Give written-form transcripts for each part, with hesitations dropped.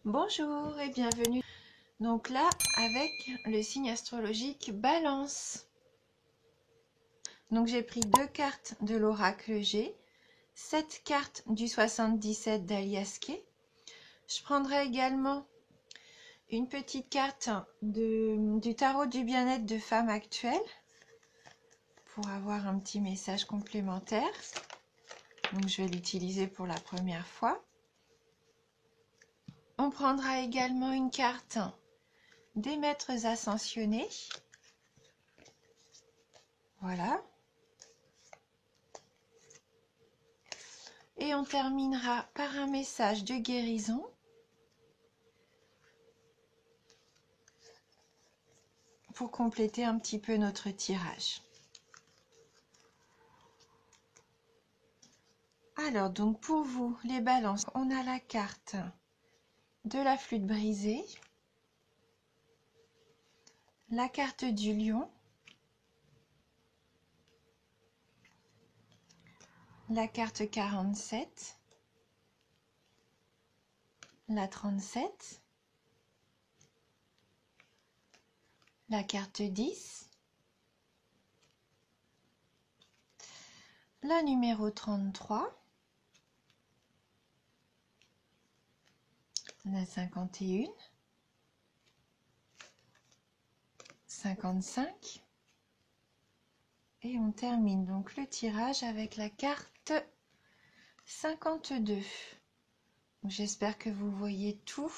Bonjour et bienvenue. Donc là, avec le signe astrologique Balance. Donc j'ai pris 2 cartes de l'oracle G, 7 cartes du 77 d'Alias Kay. Je prendrai également une petite carte du tarot du bien-être de femme actuelle pour avoir un petit message complémentaire. Donc je vais l'utiliser pour la première fois. On prendra également une carte des maîtres ascensionnés. Voilà. Et on terminera par un message de guérison pour compléter un petit peu notre tirage. Alors, donc pour vous, les balances, on a la carte de la flûte brisée, la carte du lion, la carte 47, la 37, la carte 10, la numéro 33, la 51, 55, et on termine donc le tirage avec la carte 52. J'espère que vous voyez tout.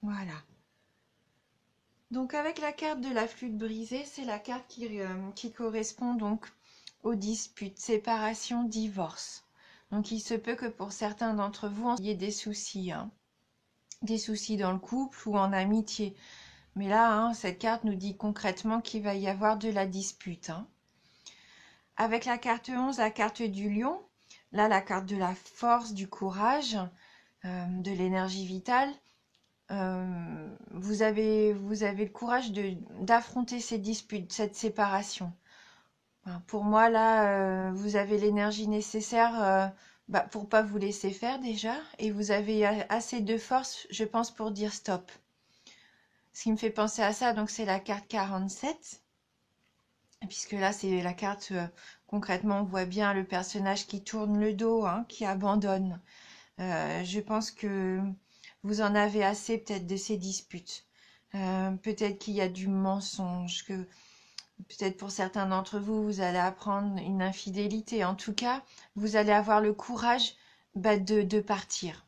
Voilà. Donc avec la carte de la flûte brisée, c'est la carte qui correspond donc aux disputes, séparation, divorce. Donc il se peut que pour certains d'entre vous, il y ait des soucis, hein. Des soucis dans le couple ou en amitié. Mais là, hein, cette carte nous dit concrètement qu'il va y avoir de la dispute, hein. Avec la carte 11, la carte du lion, là la carte de la force, du courage, de l'énergie vitale. Vous avez le courage d'affronter ces disputes, cette séparation. Pour moi, là, vous avez l'énergie nécessaire pour pas vous laisser faire déjà, et vous avez assez de force, je pense, pour dire stop. Ce qui me fait penser à ça, donc c'est la carte 47, puisque là, c'est la carte, concrètement, on voit bien le personnage qui tourne le dos, hein, qui abandonne. Je pense que vous en avez assez peut-être de ces disputes. Peut-être qu'il y a du mensonge, que peut-être pour certains d'entre vous, vous allez apprendre une infidélité. En tout cas, vous allez avoir le courage de partir.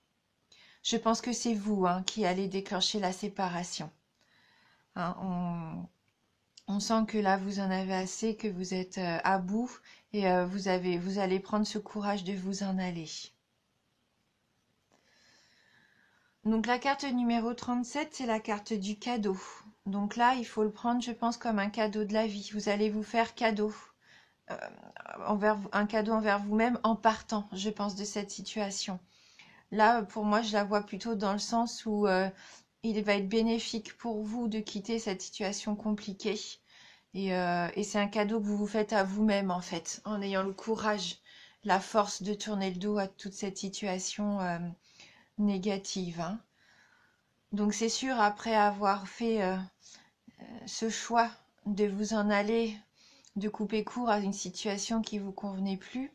Je pense que c'est vous, hein, qui allez déclencher la séparation. Hein, on sent que là, vous en avez assez, que vous êtes à bout et vous allez prendre ce courage de vous en aller. Donc la carte numéro 37, c'est la carte du cadeau. Donc là, il faut le prendre, je pense, comme un cadeau de la vie. Vous allez vous faire cadeau, un cadeau envers vous-même en partant, je pense, de cette situation. Là, pour moi, je la vois plutôt dans le sens où il va être bénéfique pour vous de quitter cette situation compliquée. Et c'est un cadeau que vous vous faites à vous-même, en fait, en ayant le courage, la force de tourner le dos à toute cette situation négative, hein. Donc c'est sûr, après avoir fait ce choix de vous en aller, de couper court à une situation qui vous convenait plus,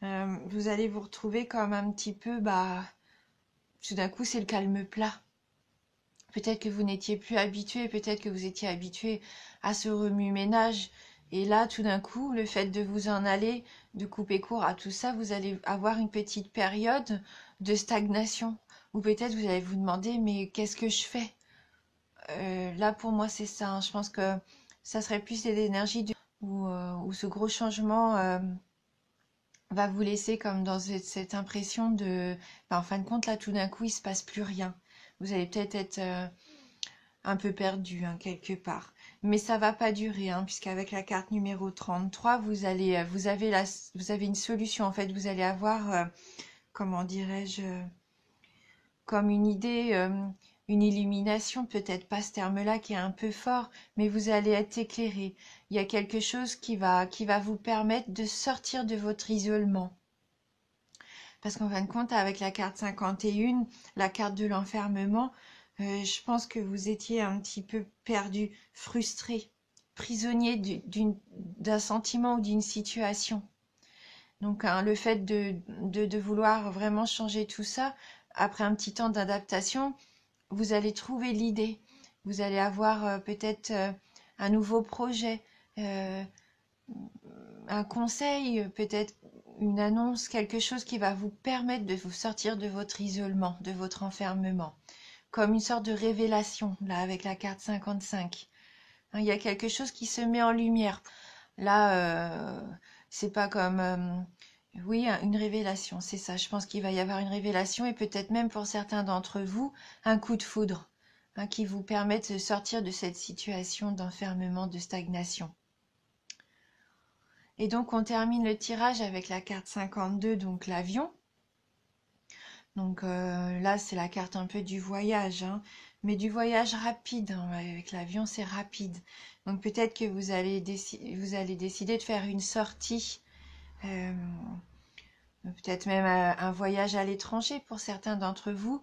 vous allez vous retrouver comme un petit peu, tout d'un coup c'est le calme plat. Peut-être que vous n'étiez plus habitué, peut-être que vous étiez habitué à ce remue-ménage, et là tout d'un coup, le fait de vous en aller, de couper court à tout ça, vous allez avoir une petite période de stagnation, ou peut-être vous allez vous demander, mais qu'est-ce que je fais? Là pour moi c'est ça, hein. Je pense que ça serait plus l'énergie où ce gros changement va vous laisser comme dans cette impression de en fin de compte là tout d'un coup il se passe plus rien, vous allez peut-être être un peu perdu, hein, quelque part, mais ça va pas durer, hein, puisqu'avec la carte numéro 33 vous avez une solution, en fait vous allez avoir comment dirais-je, comme une idée, une illumination, peut-être pas ce terme-là qui est un peu fort, mais vous allez être éclairé. Il y a quelque chose qui va vous permettre de sortir de votre isolement. Parce qu'en fin de compte, avec la carte 51, la carte de l'enfermement, je pense que vous étiez un petit peu perdu, frustré, prisonnier d'un sentiment ou d'une situation. Donc hein, le fait de vouloir vraiment changer tout ça, après un petit temps d'adaptation, vous allez trouver l'idée. Vous allez avoir peut-être un nouveau projet, euh, un conseil, peut-être une annonce, quelque chose qui va vous permettre de vous sortir de votre isolement, de votre enfermement. Comme une sorte de révélation, là, avec la carte 55. Hein, il y a quelque chose qui se met en lumière. Là, c'est pas comme... oui, une révélation, c'est ça. Je pense qu'il va y avoir une révélation et peut-être même pour certains d'entre vous, un coup de foudre hein, qui vous permette de sortir de cette situation d'enfermement, de stagnation. Et donc, on termine le tirage avec la carte 52, donc l'avion. Donc là, c'est la carte un peu du voyage, hein, mais du voyage rapide. Hein, avec l'avion, c'est rapide. Donc peut-être que vous allez décider de faire une sortie, peut-être même un voyage à l'étranger pour certains d'entre vous.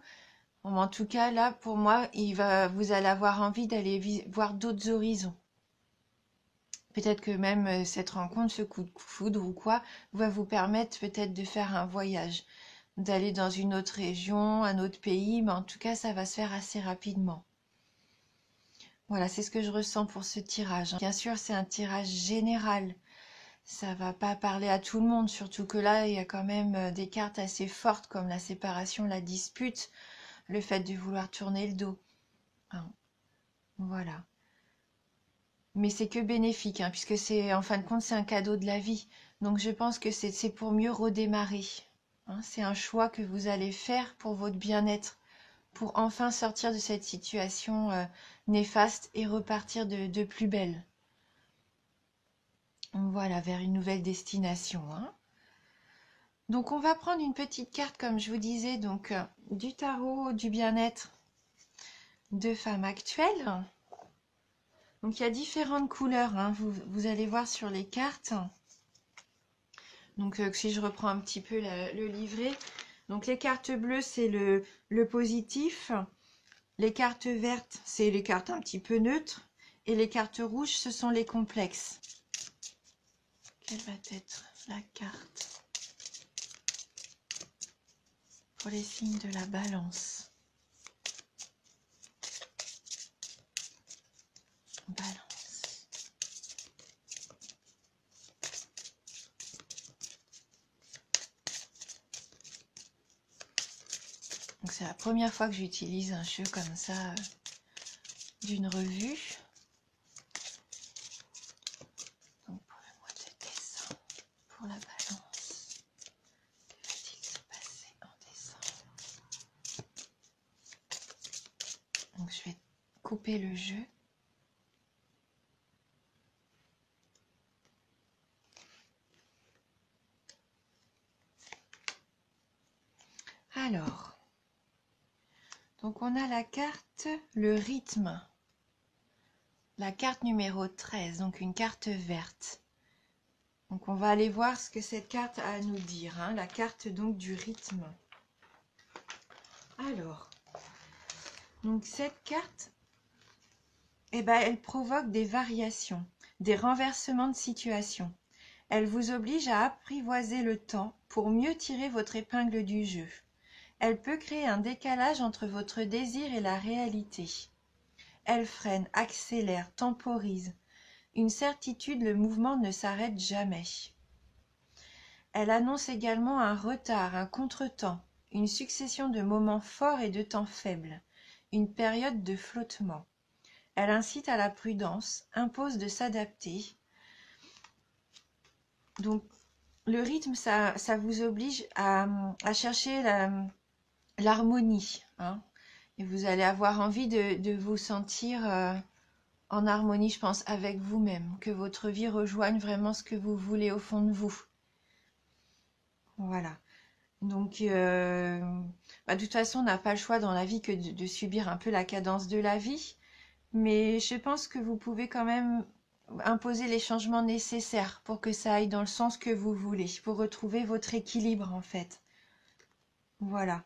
Bon, en tout cas, là, pour moi, vous allez avoir envie d'aller voir d'autres horizons. Peut-être que même cette rencontre, ce coup de foudre ou quoi, va vous permettre peut-être de faire un voyage, d'aller dans une autre région, un autre pays, mais en tout cas, ça va se faire assez rapidement. Voilà, c'est ce que je ressens pour ce tirage. Bien sûr, c'est un tirage général. Ça va pas parler à tout le monde, surtout que là, il y a quand même des cartes assez fortes comme la séparation, la dispute, le fait de vouloir tourner le dos. Hein, voilà. Mais c'est que bénéfique, hein, puisque c'est, en fin de compte, c'est un cadeau de la vie. Donc je pense que c'est pour mieux redémarrer. Hein, c'est un choix que vous allez faire pour votre bien-être, pour enfin sortir de cette situation néfaste et repartir de plus belle. Voilà, vers une nouvelle destination. Hein. Donc on va prendre une petite carte, comme je vous disais, donc du tarot du bien-être de femme actuelle. Donc il y a différentes couleurs, hein, vous allez voir sur les cartes. Donc si je reprends un petit peu le livret, donc les cartes bleues c'est le positif, les cartes vertes c'est les cartes un petit peu neutres et les cartes rouges ce sont les complexes. Quelle va être la carte pour les signes de la balance? Balance. Donc c'est la première fois que j'utilise un jeu comme ça d'une revue. Donc pour le mois de décembre, pour la balance, que va-t-il se passer en décembre? Donc je vais couper le jeu. Alors, donc on a la carte, le rythme. La carte numéro 13, donc une carte verte. Donc on va aller voir ce que cette carte a à nous dire, hein, la carte donc du rythme. Alors, donc cette carte, eh ben, elle provoque des variations, des renversements de situation. Elle vous oblige à apprivoiser le temps pour mieux tirer votre épingle du jeu. Elle peut créer un décalage entre votre désir et la réalité. Elle freine, accélère, temporise. Une certitude, le mouvement ne s'arrête jamais. Elle annonce également un retard, un contretemps, une succession de moments forts et de temps faibles, une période de flottement. Elle incite à la prudence, impose de s'adapter. Donc, le rythme, ça vous oblige à chercher l'harmonie. Hein, et vous allez avoir envie de vous sentir en harmonie, je pense, avec vous-même, que votre vie rejoigne vraiment ce que vous voulez au fond de vous. Voilà. Donc, de toute façon, on n'a pas le choix dans la vie que de subir un peu la cadence de la vie. Mais je pense que vous pouvez quand même imposer les changements nécessaires pour que ça aille dans le sens que vous voulez, pour retrouver votre équilibre en fait. Voilà.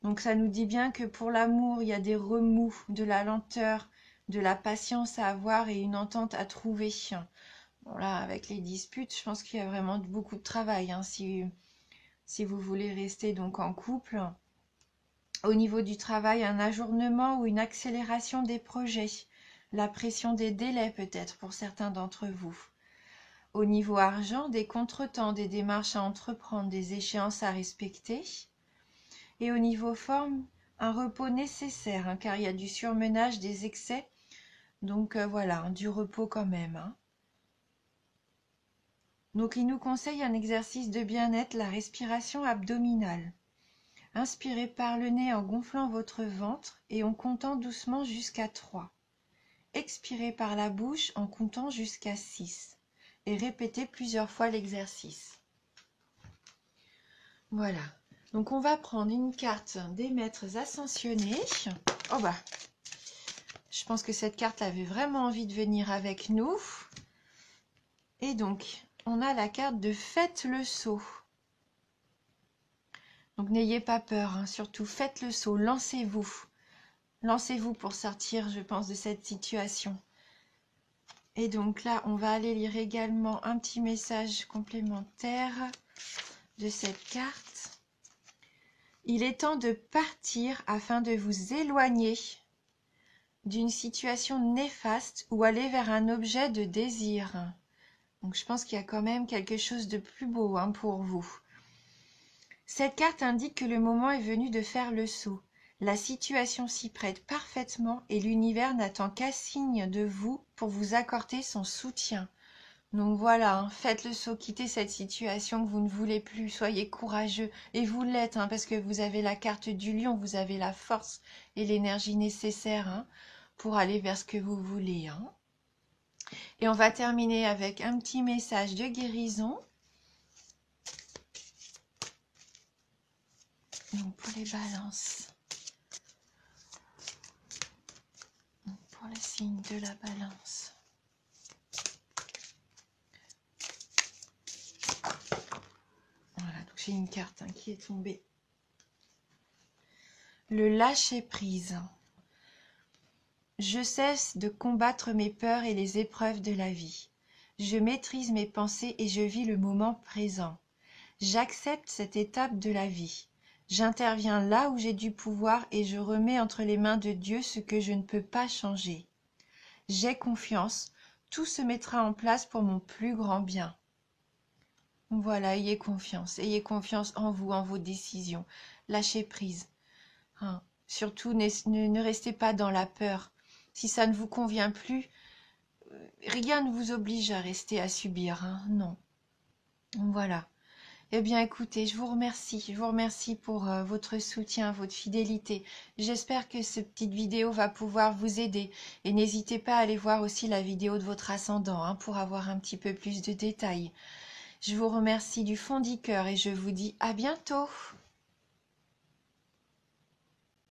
Donc ça nous dit bien que pour l'amour, il y a des remous, de la lenteur, de la patience à avoir et une entente à trouver. Bon là, avec les disputes, je pense qu'il y a vraiment beaucoup de travail, hein, si vous voulez rester donc en couple. Au niveau du travail, un ajournement ou une accélération des projets. La pression des délais peut-être pour certains d'entre vous. Au niveau argent, des contretemps, des démarches à entreprendre, des échéances à respecter. Et au niveau forme, un repos nécessaire, hein, car il y a du surmenage, des excès. Donc voilà, hein, du repos quand même. Hein. Donc il nous conseille un exercice de bien-être, la respiration abdominale. Inspirez par le nez en gonflant votre ventre et en comptant doucement jusqu'à 3. Expirez par la bouche en comptant jusqu'à 6. Et répétez plusieurs fois l'exercice. Voilà. Donc on va prendre une carte des maîtres ascensionnés. Oh bah, je pense que cette carte avait vraiment envie de venir avec nous. Et donc, on a la carte de faites le saut. Donc n'ayez pas peur, hein, surtout faites le saut, lancez-vous. Lancez-vous pour sortir, je pense, de cette situation. Et donc là, on va aller lire également un petit message complémentaire de cette carte. Il est temps de partir afin de vous éloigner d'une situation néfaste ou aller vers un objet de désir. Donc je pense qu'il y a quand même quelque chose de plus beau, hein, pour vous. Cette carte indique que le moment est venu de faire le saut. La situation s'y prête parfaitement et l'univers n'attend qu'un signe de vous pour vous accorder son soutien. Donc voilà, hein, faites le saut, quittez cette situation que vous ne voulez plus, soyez courageux. Et vous l'êtes, hein, parce que vous avez la carte du lion, vous avez la force et l'énergie nécessaire, hein, pour aller vers ce que vous voulez. Hein. Et on va terminer avec un petit message de guérison. Donc pour les balances. Donc pour les signes de la balance. Voilà, donc j'ai une carte, hein, qui est tombée. Le lâcher-prise. Je cesse de combattre mes peurs et les épreuves de la vie. Je maîtrise mes pensées et je vis le moment présent. J'accepte cette étape de la vie. J'interviens là où j'ai du pouvoir et je remets entre les mains de Dieu ce que je ne peux pas changer. J'ai confiance, tout se mettra en place pour mon plus grand bien. Voilà, ayez confiance en vous, en vos décisions. Lâchez prise. Hein. Surtout, ne restez pas dans la peur. Si ça ne vous convient plus, rien ne vous oblige à rester à subir. Hein. Non. Voilà. Eh bien, écoutez, je vous remercie pour votre soutien, votre fidélité. J'espère que cette petite vidéo va pouvoir vous aider. Et n'hésitez pas à aller voir aussi la vidéo de votre ascendant, hein, pour avoir un petit peu plus de détails. Je vous remercie du fond du cœur et je vous dis à bientôt.